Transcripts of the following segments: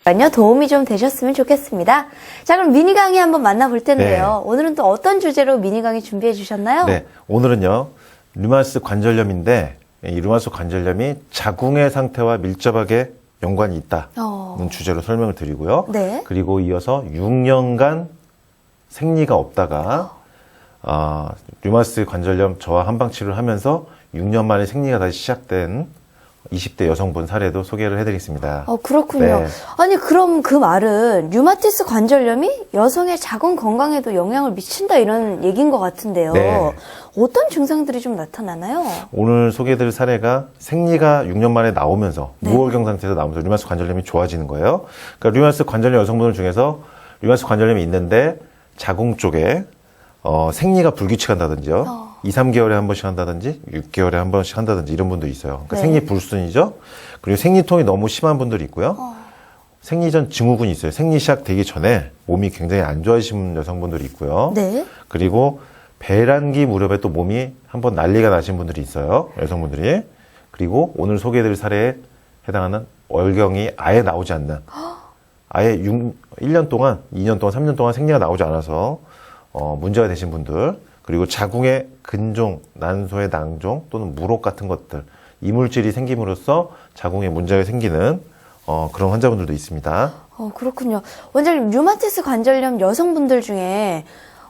도움이 좀 되셨으면 좋겠습니다. 자, 그럼 미니 강의 한번 만나볼 텐데요. 네. 오늘은 또 어떤 주제로 미니 강의 준비해 주셨나요? 네, 오늘은요, 류마티스 관절염인데, 이 류마티스 관절염이 자궁의 상태와 밀접하게 연관이 있다는 주제로 설명을 드리고요. 네. 그리고 이어서 6년간 생리가 없다가, 류마티스 관절염 저하 한방치료를 하면서 6년 만에 생리가 다시 시작된 20대 여성분 사례도 소개를 해드리겠습니다. 그렇군요. 네. 아니, 그럼 그 말은 류마티스 관절염이 여성의 자궁 건강에도 영향을 미친다 이런 얘기인 것 같은데요. 네. 어떤 증상들이 좀 나타나나요? 오늘 소개해드릴 사례가 생리가 6년 만에 나오면서 네. 무월경 상태에서 나오면서 류마티스 관절염이 좋아지는 거예요. 그러니까 류마티스 관절염 여성분들 중에서 류마티스 관절염이 있는데 자궁 쪽에 생리가 불규칙한다든지요. 2, 3개월에 한 번씩 한다든지 6개월에 한 번씩 한다든지 이런 분도 있어요. 그러니까 네. 생리 불순이죠. 그리고 생리통이 너무 심한 분들이 있고요. 생리 전 증후군이 있어요. 생리 시작되기 전에 몸이 굉장히 안 좋아지신 여성분들이 있고요. 네. 그리고 배란기 무렵에 또 몸이 한번 난리가 나신 분들이 있어요. 여성분들이. 그리고 오늘 소개해드릴 사례에 해당하는 월경이 아예 나오지 않는, 아예 1년 동안, 2년 동안, 3년 동안 생리가 나오지 않아서 문제가 되신 분들, 그리고 자궁의 근종, 난소의 낭종 또는 물혹 같은 것들, 이물질이 생김으로써 자궁에 문제가 생기는 그런 환자분들도 있습니다. 그렇군요. 원장님, 류마티스 관절염 여성분들 중에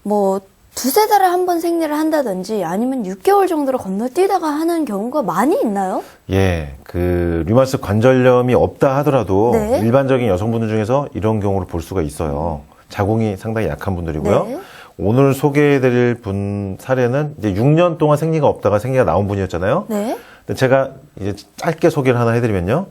뭐 두세 달에 한 번 생리를 한다든지 아니면 6개월 정도를 건너뛰다가 하는 경우가 많이 있나요? 예, 그 류마티스 관절염이 없다 하더라도 네. 일반적인 여성분들 중에서 이런 경우를 볼 수가 있어요. 자궁이 상당히 약한 분들이고요. 네. 오늘 소개해드릴 분 사례는 이제 6년 동안 생리가 없다가 생리가 나온 분이었잖아요. 네. 근데 제가 이제 짧게 소개를 하나 해드리면요.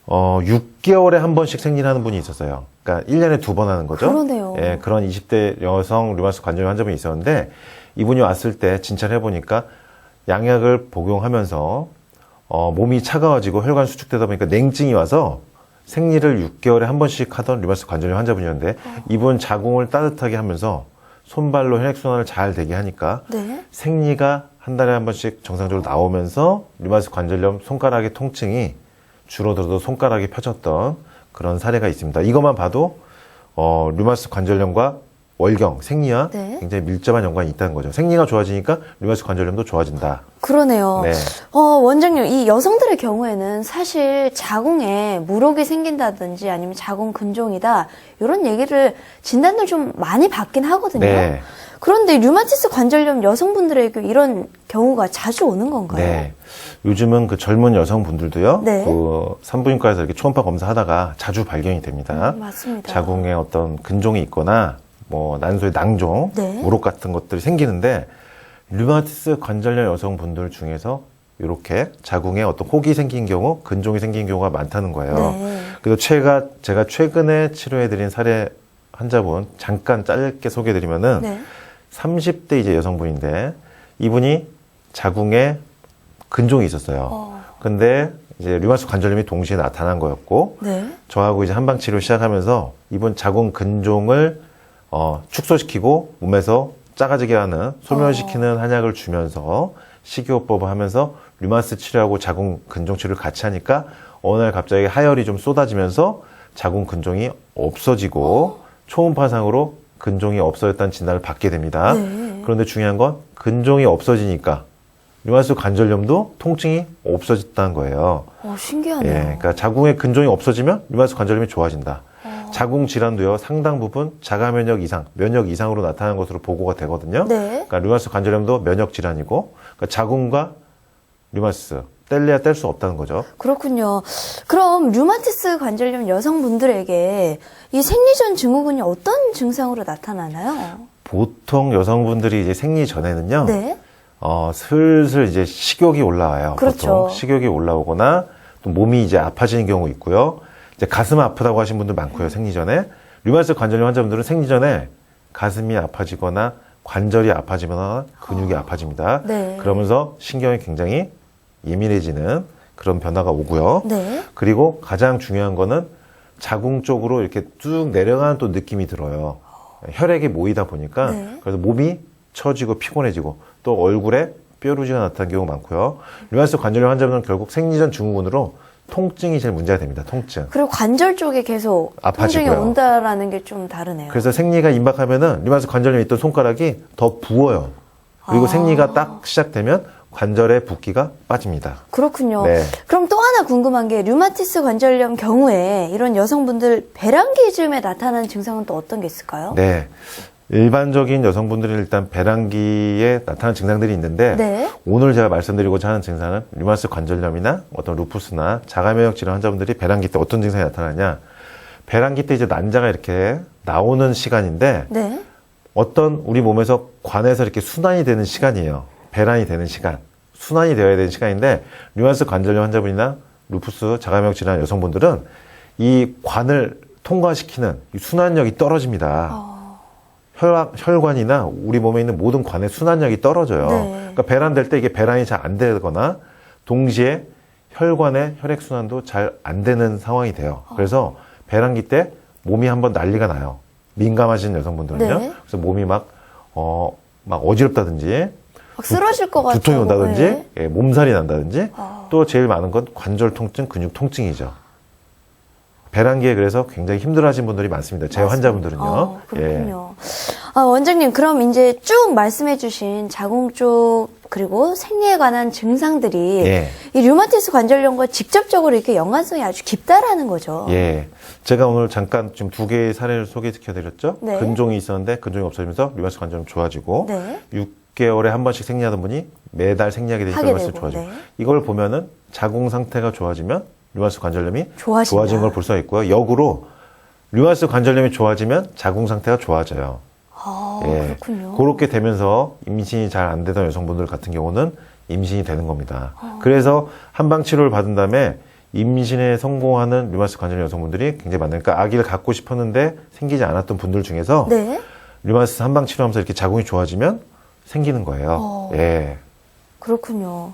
6개월에 한 번씩 생리를 하는 분이 있었어요. 그러니까 1년에 2번 하는 거죠. 그러네요. 예, 그런 20대 여성 류마티스 관절염 환자분이 있었는데 이분이 왔을 때 진찰을 해보니까 양약을 복용하면서 몸이 차가워지고 혈관 수축되다 보니까 냉증이 와서 생리를 6개월에 한 번씩 하던 류마티스 관절염 환자분이었는데 이분 자궁을 따뜻하게 하면서 손발로 혈액순환을 잘 되게 하니까 네. 생리가 한 달에 한 번씩 정상적으로 나오면서 류마티스 관절염 손가락의 통증이 줄어들어도 손가락이 펴졌던 그런 사례가 있습니다. 이것만 봐도 류마티스 관절염과 월경, 생리와 네. 굉장히 밀접한 연관이 있다는 거죠. 생리가 좋아지니까 류마티스 관절염도 좋아진다. 그러네요. 네. 원장님, 이 여성들의 경우에는 사실 자궁에 물혹이 생긴다든지 아니면 자궁 근종이다 이런 얘기를 진단을 좀 많이 받긴 하거든요. 네. 그런데 류마티스 관절염 여성분들에게 이런 경우가 자주 오는 건가요? 네. 요즘은 그 젊은 여성분들도요. 네. 그 산부인과에서 이렇게 초음파 검사하다가 자주 발견이 됩니다. 맞습니다. 자궁에 어떤 근종이 있거나 뭐 난소의 낭종, 네. 물혹 같은 것들이 생기는데 류마티스 관절염 여성분들 중에서 이렇게 자궁에 어떤 혹이 생긴 경우, 근종이 생긴 경우가 많다는 거예요. 네. 그래서 제가 최근에 치료해드린 사례 환자분 잠깐 짧게 소개해드리면은 네. 30대 이제 여성분인데 이분이 자궁에 근종이 있었어요. 근데 이제 류마티스 관절염이 동시에 나타난 거였고 네. 저하고 이제 한방 치료 시작하면서 이분 자궁 근종을 축소시키고 몸에서 작아지게 하는 소멸시키는 한약을 주면서 식이요법을 하면서 류마티스 치료하고 자궁 근종 치료를 같이 하니까 어느 날 갑자기 하열이 좀 쏟아지면서 자궁 근종이 없어지고 초음파상으로 근종이 없어졌다는 진단을 받게 됩니다. 네. 그런데 중요한 건 근종이 없어지니까 류마티스 관절염도 통증이 없어졌다는 거예요. 신기하네요. 예, 그러니까 자궁의 근종이 없어지면 류마티스 관절염이 좋아진다. 자궁 질환도요, 상당 부분 자가 면역 이상, 면역 이상으로 나타나는 것으로 보고가 되거든요. 네. 그러니까 류마티스 관절염도 면역 질환이고, 그러니까 자궁과 류마티스 뗄래야 뗄 수 없다는 거죠. 그렇군요. 그럼 류마티스 관절염 여성분들에게 이 생리 전 증후군이 어떤 증상으로 나타나나요? 보통 여성분들이 이제 생리 전에는요, 네. 슬슬 이제 식욕이 올라와요. 그렇죠. 보통 식욕이 올라오거나 또 몸이 이제 아파지는 경우 있고요. 이제 가슴 아프다고 하신 분들 많고요. 생리 전에. 류마티스 관절염 환자분들은 생리 전에 가슴이 아파지거나 관절이 아파지거나 근육이 아파집니다. 네. 그러면서 신경이 굉장히 예민해지는 그런 변화가 오고요. 네. 그리고 가장 중요한 거는 자궁 쪽으로 이렇게 쭉 내려가는 또 느낌이 들어요. 혈액이 모이다 보니까 네. 그래서 몸이 처지고 피곤해지고 또 얼굴에 뾰루지가 나타나는 경우가 많고요. 류마티스 관절염 환자분은 결국 생리 전 증후군으로 통증이 제일 문제가 됩니다. 통증. 그리고 관절 쪽에 계속 통증이 아파지고요. 온다라는 게 좀 다르네요. 그래서 생리가 임박하면은 류마티스 관절염이 있던 손가락이 더 부어요. 그리고 생리가 딱 시작되면 관절의 붓기가 빠집니다. 그렇군요. 네. 그럼 또 하나 궁금한 게 류마티스 관절염 경우에 이런 여성분들 배란기 즈음에 나타나는 증상은 또 어떤 게 있을까요? 네. 일반적인 여성분들이 일단 배란기에 나타나는 증상들이 있는데 네. 오늘 제가 말씀드리고자 하는 증상은 류마티스 관절염이나 어떤 루푸스나 자가면역 질환 환자분들이 배란기 때 어떤 증상이 나타나냐. 배란기 때 이제 난자가 이렇게 나오는 시간인데 네. 어떤 우리 몸에서 관에서 이렇게 순환이 되는 시간이에요. 배란이 되는 시간. 순환이 되어야 되는 시간인데 류마티스 관절염 환자분이나 루푸스 자가면역 질환 여성분들은 이 관을 통과시키는 이 순환력이 떨어집니다. 혈관이나 우리 몸에 있는 모든 관의 순환력이 떨어져요. 네. 그러니까 배란될 때 이게 배란이 잘 안 되거나 동시에 혈관의 혈액순환도 잘 안 되는 상황이 돼요. 그래서 배란기 때 몸이 한번 난리가 나요. 민감하신 여성분들은요. 네. 그래서 몸이 막 어지럽다든지 막 쓰러질 것 같아요. 두통이 온다든지 네. 예, 몸살이 난다든지 또 제일 많은 건 관절 통증, 근육 통증이죠. 배란기에 그래서 굉장히 힘들어하시는 분들이 많습니다. 제 환자분들은요. 그렇군요. 원장님, 그럼 이제 쭉 말씀해주신 자궁 쪽 그리고 생리에 관한 증상들이 예. 이 류마티스 관절염과 직접적으로 이렇게 연관성이 아주 깊다라는 거죠. 예. 제가 오늘 잠깐 지금 두 개의 사례를 소개시켜드렸죠. 네. 근종이 있었는데 근종이 없어지면서 류마티스 관절염 좋아지고 네. 6개월에 한 번씩 생리하던 분이 매달 생리하게 되니까 하게 류마티스 되고, 좋아지고 네. 이걸 보면은 자궁 상태가 좋아지면 류마티스 관절염이 좋아진다. 좋아진 걸 볼 수가 있고요. 역으로 류마티스 관절염이 좋아지면 자궁 상태가 좋아져요. 그렇군요. 그렇게 되면서 임신이 잘 안 되던 여성분들 같은 경우는 임신이 되는 겁니다. 그래서 한방 치료를 받은 다음에 임신에 성공하는 류마티스 관절염 여성분들이 굉장히 많으니까 그러니까 아기를 갖고 싶었는데 생기지 않았던 분들 중에서 네. 류마티스 한방 치료하면서 이렇게 자궁이 좋아지면 생기는 거예요. 예. 그렇군요.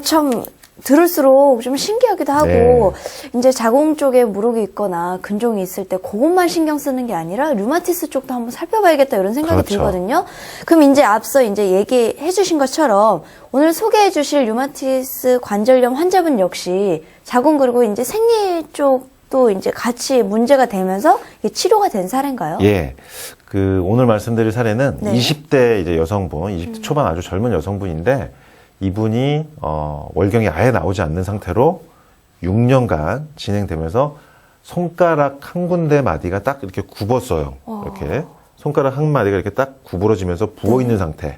참 들을수록 좀 신기하기도 하고 네. 이제 자궁 쪽에 무록이 있거나 근종이 있을 때 그것만 신경 쓰는 게 아니라 류마티스 쪽도 한번 살펴봐야겠다 이런 생각이 그렇죠. 들거든요. 그럼 이제 앞서 이제 얘기해 주신 것처럼 오늘 소개해 주실 류마티스 관절염 환자분 역시 자궁 그리고 이제 생리 쪽도 이제 같이 문제가 되면서 이게 치료가 된 사례인가요? 예. 오늘 말씀드릴 사례는 네. 20대 이제 여성분, 20대 초반 아주 젊은 여성분인데 이분이 월경이 아예 나오지 않는 상태로 6년간 진행되면서 손가락 한 군데 마디가 딱 이렇게 굽었어요. 이렇게 손가락 한 마디가 이렇게 딱 구부러지면서 부어 있는 상태.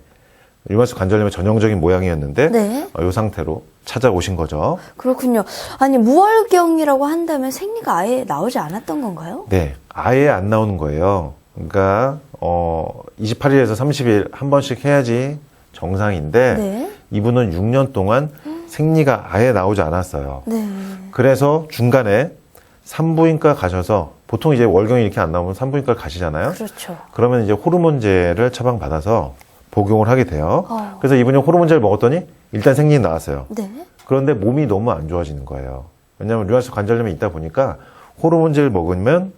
류마티스 관절염의 전형적인 모양이었는데 네. 이 상태로 찾아오신 거죠. 그렇군요. 아니 무월경이라고 한다면 생리가 아예 나오지 않았던 건가요? 네, 아예 안 나오는 거예요. 그러니까 28일에서 30일 한 번씩 해야지 정상인데 네. 이분은 6년 동안 생리가 아예 나오지 않았어요. 네. 그래서 중간에 산부인과 가셔서 보통 이제 월경이 이렇게 안 나오면 산부인과 가시잖아요. 그렇죠. 그러면 이제 호르몬제를 처방받아서 복용을 하게 돼요. 어. 그래서 이분이 호르몬제를 먹었더니 일단 생리는 나왔어요. 네. 그런데 몸이 너무 안 좋아지는 거예요. 왜냐하면 류마티스 관절염이 있다 보니까 호르몬제를 먹으면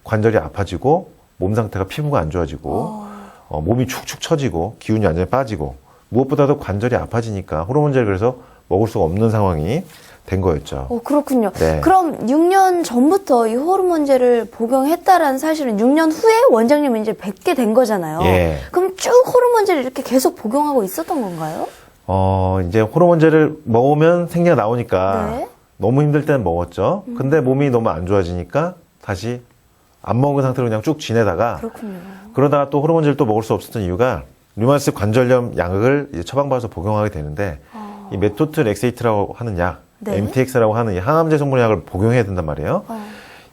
관절이 아파지고 몸 상태가 피부가 안 좋아지고 몸이 축축 처지고 기운이 완전히 빠지고 무엇보다도 관절이 아파지니까 호르몬제를 그래서 먹을 수가 없는 상황이 된 거였죠. 그렇군요. 네. 그럼 6년 전부터 이 호르몬제를 복용했다라는 사실은 6년 후에 원장님이 이제 뵙게 된 거잖아요. 예. 그럼 쭉 호르몬제를 이렇게 계속 복용하고 있었던 건가요? 이제 호르몬제를 먹으면 생리가 나오니까 네. 너무 힘들 때는 먹었죠. 근데 몸이 너무 안 좋아지니까 다시 안 먹은 상태로 그냥 쭉 지내다가 그렇군요. 그러다가 또 호르몬제를 또 먹을 수 없었던 이유가 류마티스 관절염 약을 이제 처방받아서 복용하게 되는데 이 메토트렉세이트라고 하는 약, 네. MTX라고 하는 이 항암제 성분약을 복용해야 된단 말이에요.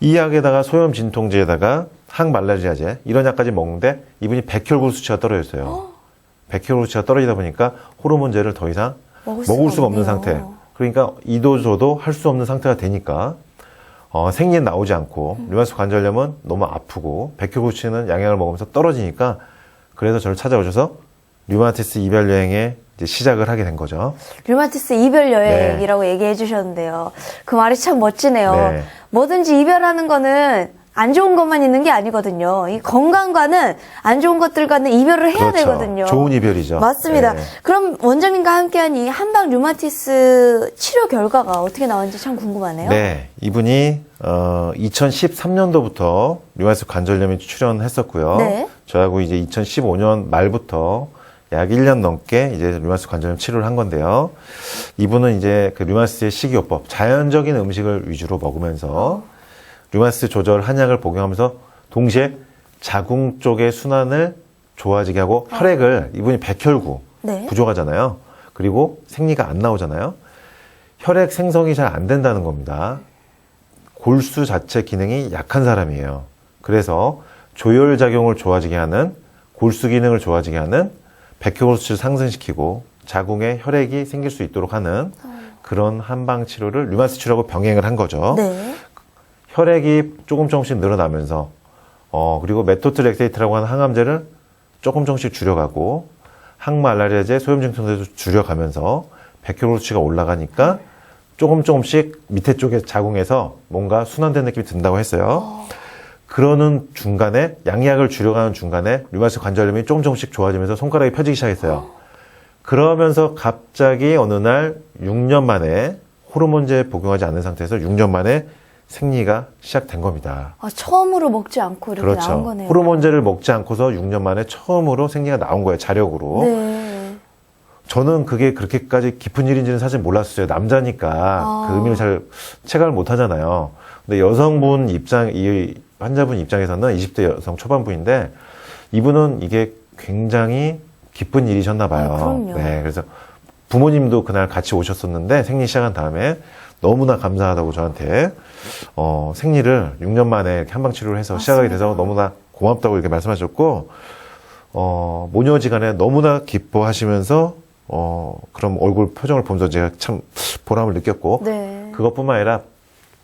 이 약에다가 소염 진통제에다가 항말라리아제 이런 약까지 먹는데 이분이 백혈구 수치가 떨어졌어요. 백혈구 수치가 떨어지다 보니까 호르몬제를 더 이상 먹을 수가 없는 없네요. 상태. 그러니까 이도 저도 할 수 없는 상태가 되니까 생리는 나오지 않고 류마티스 관절염은 너무 아프고 백혈구 수치는 양약을 먹으면서 떨어지니까 그래서 저를 찾아오셔서 류마티스 이별 여행에 이제 시작을 하게 된 거죠. 류마티스 이별 여행이라고 얘기해 주셨는데요. 그 말이 참 멋지네요. 네. 뭐든지 이별하는 거는 안 좋은 것만 있는 게 아니거든요. 이 건강과는 안 좋은 것들과는 이별을 해야 그렇죠. 되거든요. 좋은 이별이죠. 맞습니다. 네. 그럼 원장님과 함께한 이 한방 류마티스 치료 결과가 어떻게 나왔는지 참 궁금하네요. 네, 이분이 2013년도부터 류마티스 관절염이 출현했었고요. 네. 저하고 이제 2015년 말부터 약 1년 넘게 이제 류마티스 관절염 치료를 한 건데요. 이분은 이제 그 류마티스의 식이요법, 자연적인 음식을 위주로 먹으면서 류마티스 조절 한약을 복용하면서 동시에 자궁 쪽의 순환을 좋아지게 하고 혈액을 이분이 백혈구 네. 부족하잖아요. 그리고 생리가 안 나오잖아요. 혈액 생성이 잘 안 된다는 겁니다. 골수 자체 기능이 약한 사람이에요. 그래서 조혈작용을 좋아지게 하는, 골수 기능을 좋아지게 하는 백혈구수치를 상승시키고 자궁에 혈액이 생길 수 있도록 하는 그런 한방 치료를 류마티스 치료하고 병행을 한 거죠. 네. 혈액이 조금씩 늘어나면서 그리고 메토트렉세이트라고 하는 항암제를 조금씩 줄여가고 항말라리아제, 소염증통제도 줄여가면서 백혈구 수치가 올라가니까 조금씩 밑에 쪽에 자궁에서 뭔가 순환된 느낌이 든다고 했어요. 그러는 중간에 양약을 줄여가는 중간에 류마티스 관절염이 조금씩 좋아지면서 손가락이 펴지기 시작했어요. 그러면서 갑자기 어느 날 6년 만에 호르몬제 복용하지 않는 상태에서 6년 만에 생리가 시작된 겁니다. 아, 처음으로 먹지 않고 이렇게 나온 그렇죠. 거네요. 호르몬제를 먹지 않고서 6년 만에 처음으로 생리가 나온 거예요. 자력으로. 네. 저는 그게 그렇게까지 깊은 일인지는 사실 몰랐어요. 남자니까 그 의미를 잘 체감을 못 하잖아요. 근데 여성분 이 환자분 입장에서는 20대 여성 초반부인데 이분은 이게 굉장히 기쁜 일이셨나 봐요. 아, 그럼요. 네. 그래서 부모님도 그날 같이 오셨었는데 생리 시작한 다음에 너무나 감사하다고 저한테 생리를 6년 만에 이렇게 한방 치료를 해서 시작하게 돼서 너무나 고맙다고 이렇게 말씀하셨고 모녀지간에 너무나 기뻐하시면서 그런 얼굴 표정을 보면서 제가 참 보람을 느꼈고 네. 그것뿐만 아니라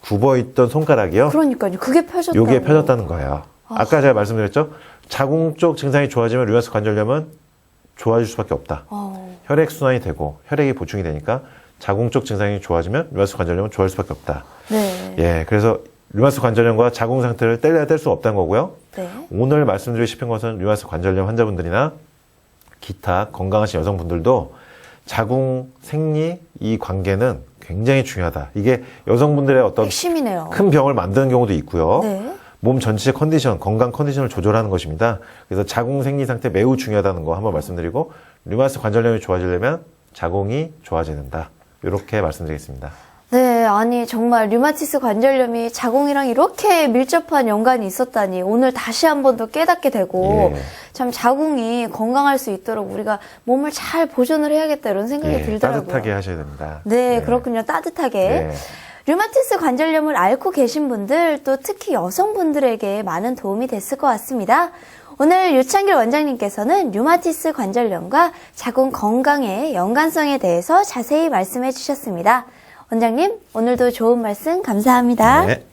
굽어있던 손가락이요. 그러니까요. 그게 펴졌다. 요게 펴졌다는 거예요. 아까 제가 말씀드렸죠. 자궁 쪽 증상이 좋아지면 류마티스 관절염은 좋아질 수밖에 없다. 혈액 순환이 되고 혈액이 보충이 되니까 자궁 쪽 증상이 좋아지면 류마티스 관절염은 좋아질 수밖에 없다. 네. 예, 그래서 류마티스 관절염과 자궁 상태를 뗄래야 뗄 수 없다는 거고요. 네. 오늘 말씀드리고 싶은 것은 류마티스 관절염 환자분들이나 기타 건강하신 여성분들도 자궁 생리 이 관계는 굉장히 중요하다. 이게 여성분들의 어떤 핵심이네요. 큰 병을 만드는 경우도 있고요. 네. 몸 전체 컨디션, 건강 컨디션을 조절하는 것입니다. 그래서 자궁 생리 상태 매우 중요하다는 거 한번 말씀드리고 류마티스 관절염이 좋아지려면 자궁이 좋아져야 된다. 이렇게 말씀드리겠습니다. 네, 아니 정말 류마티스 관절염이 자궁이랑 이렇게 밀접한 연관이 있었다니 오늘 다시 한 번 더 깨닫게 되고 예. 참 자궁이 건강할 수 있도록 우리가 몸을 잘 보존을 해야겠다 이런 생각이 예, 들더라고요. 따뜻하게 하셔야 됩니다. 네, 그렇군요. 따뜻하게. 네. 류마티스 관절염을 앓고 계신 분들 또 특히 여성분들에게 많은 도움이 됐을 것 같습니다. 오늘 유창길 원장님께서는 류마티스 관절염과 자궁 건강의 연관성에 대해서 자세히 말씀해 주셨습니다. 원장님, 오늘도 좋은 말씀 감사합니다. 네.